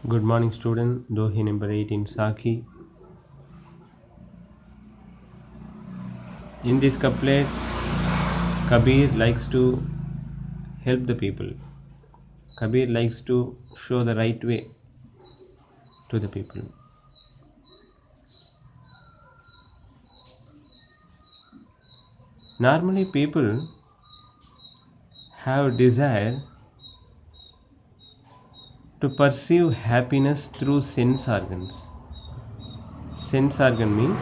Good morning, student. Dohi number 18, Saki. In this couplet, Kabir likes to help the people. Kabir likes to show the right way to the people. Normally, people have desire to perceive happiness through sense organs. Sense organ means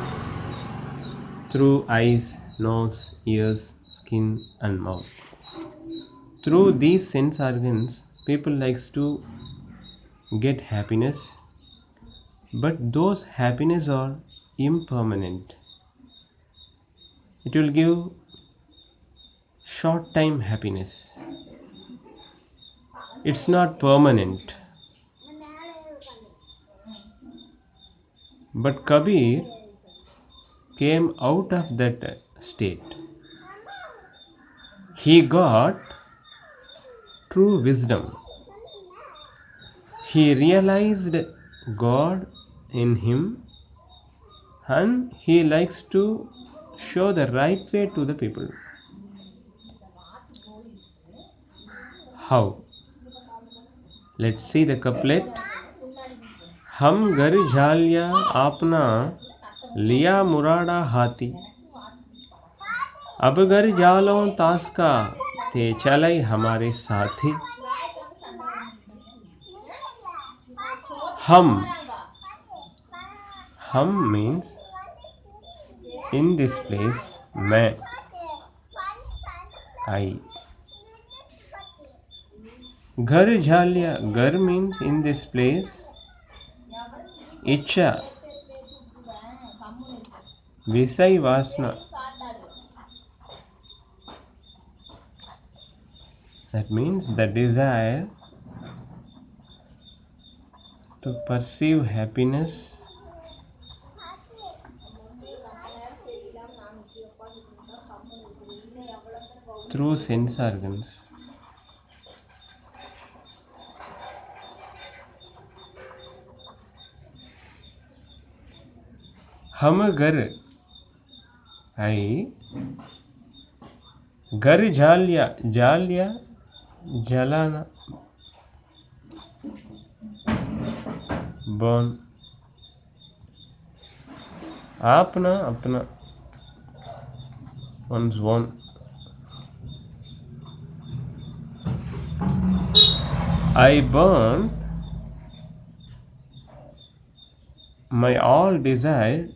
through eyes, nose, ears, skin, and mouth. Through these sense organs, people likes to get happiness, but those happiness are impermanent. It will give short time happiness. It's not permanent. But Kabir came out of that state. He got true wisdom. He realized God in him, and he likes to show the right way to the people. How? Let's see the couplet. हम घर झालिया आपना लिया मुराड़ा हाथी, अब घर जालों तास का थे चले हमारे साथी. हम means in this place मैं, I. घर झालिया, घर means in this place इच्छा, विषय वासना. That means the desire to perceive happiness through sense organs. हम घर, I. घर झालिया, झालिया जलाना, burn. आपना अपना, one's one. I burn my all desire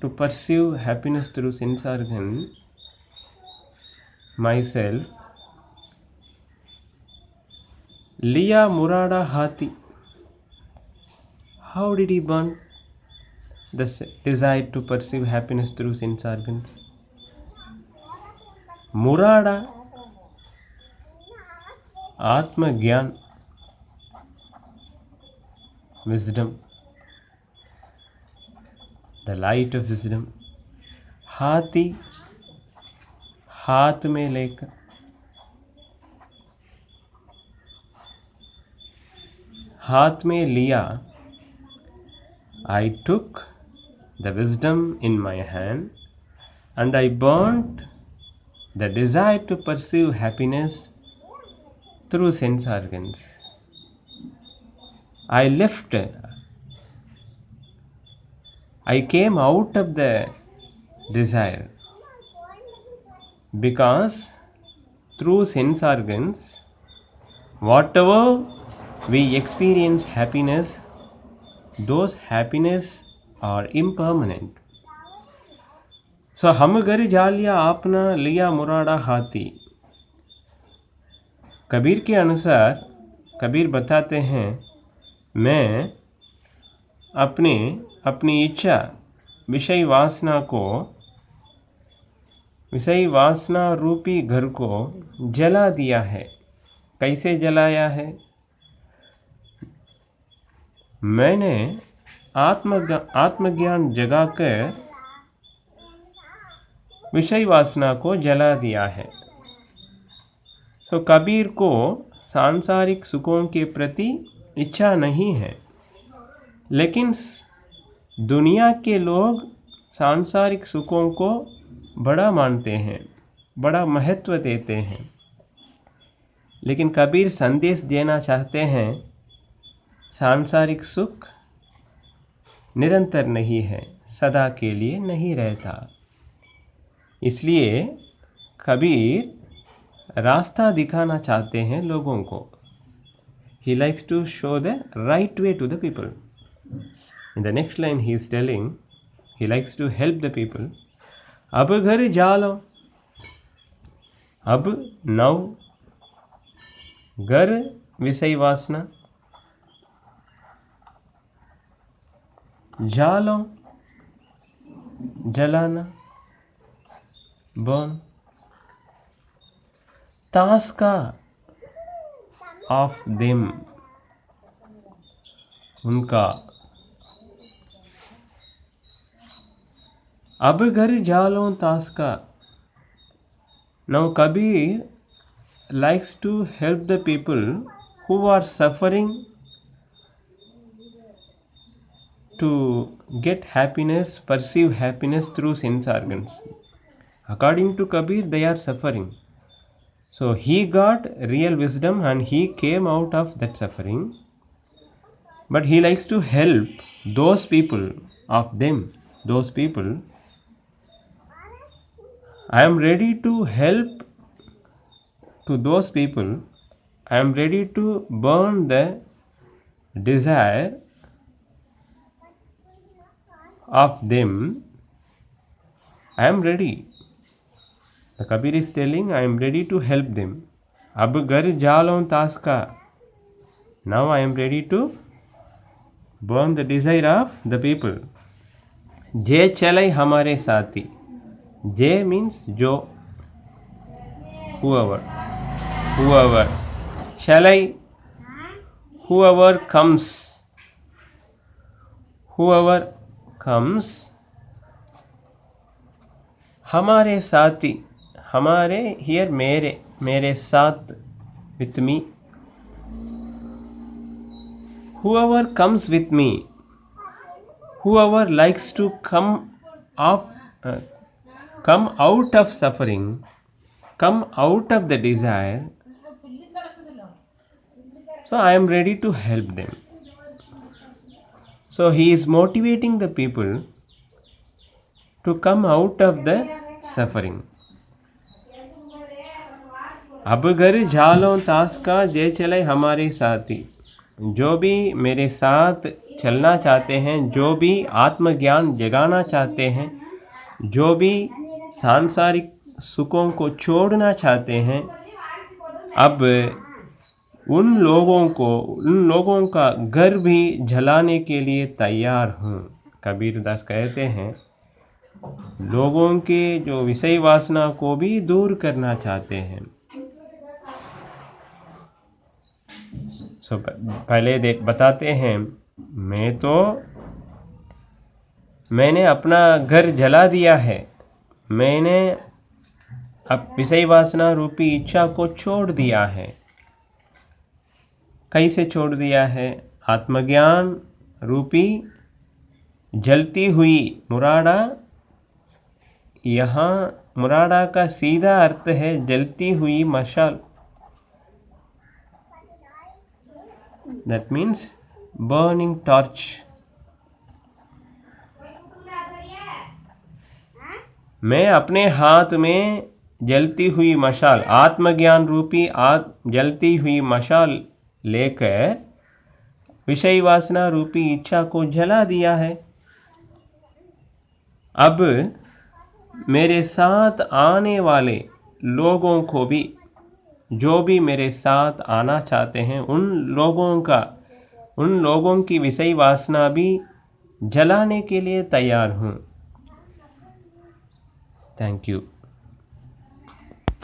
to perceive happiness through sense organ, myself. Liya Murada Hati. How did he burn the desire to perceive happiness through sense organs? Murada, Atma Gyan, wisdom, the light of wisdom. Hati, हाथ में लेकर, हाथ में लिया, I took the wisdom in my hand and I burnt the desire to perceive happiness through sense organs. I left, I came out of the desire, because through sense organs, whatever we experience happiness, those happiness are impermanent. So हम घर जालिया आपना लिया मुरादा हाथी. कबीर के अनुसार, कबीर बताते हैं, मैं अपनी इच्छा, विषय वासना को, विषय वासना रूपी घर को जला दिया है. कैसे जलाया है? मैंने आत्मज्ञान जगाकर विषय वासना को जला दिया है. सो कबीर को सांसारिक सुखों के प्रति इच्छा नहीं है। लेकिन दुनिया के लोग सांसारिक सुखों को बड़ा मानते हैं, बड़ा महत्व देते हैं। लेकिन कबीर संदेश देना चाहते हैं, सांसारिक सुख निरंतर नहीं है, सदा के लिए नहीं रहता। इसलिए कबीर रास्ता दिखाना चाहते हैं लोगों को। He likes to show the right way to the people. In the next line he is telling, he likes to help the people. अब घर जालो, अब नव घर विषय वासना, जालो जलाना, burn, तास्का of them, उनका। अब घर जालो तास्का। Now Kabir likes to help the people who are suffering to get happiness, perceive happiness through sense organs. According to Kabir, they are suffering. So he got real wisdom and he came out of that suffering. But he likes to help those people, of them, those people. I am ready to help to those people. I am ready to burn the desire of them. I am ready. The Kabir is telling, I am ready to help them. Ab gar jalo taska. Now I am ready to burn the desire of the people. जे चले हमारे साथी. जे means जो, whoever. चले, whoever comes. हमारे साथी, हमारे here मेरे साथ, with me. Whoever comes with me, whoever likes to come out of suffering, come out of the desire, so I am ready to help them. So he is motivating the people to come out of the suffering. अब घर झालो ताश का जे चले हमारे साथी। जो भी मेरे साथ चलना चाहते हैं, जो भी आत्मज्ञान जगाना चाहते हैं, जो भी सांसारिक सुखों को छोड़ना चाहते हैं, अब उन लोगों का घर भी जलाने के लिए तैयार हूँ। कबीर दास कहते हैं, लोगों के जो विषय वासना को भी दूर करना चाहते हैं। पहले बताते हैं, मैंने अपना घर जला दिया है। मैंने अब विषय वासना रूपी इच्छा को छोड़ दिया है। कैसे छोड़ दिया है? आत्मज्ञान रूपी जलती हुई मुराड़ा। यहाँ मुराड़ा का सीधा अर्थ है जलती हुई मशाल। That means burning torch. मैं अपने हाथ में जलती हुई मशाल, आत्मज्ञान रूपी जलती हुई मशाल लेकर विषय वासना रूपी इच्छा को जला दिया है। अब मेरे साथ आने वाले लोगों को भी, जो भी मेरे साथ आना चाहते हैं, उन लोगों की विषय वासना भी जलाने के लिए तैयार हूँ। Thank you.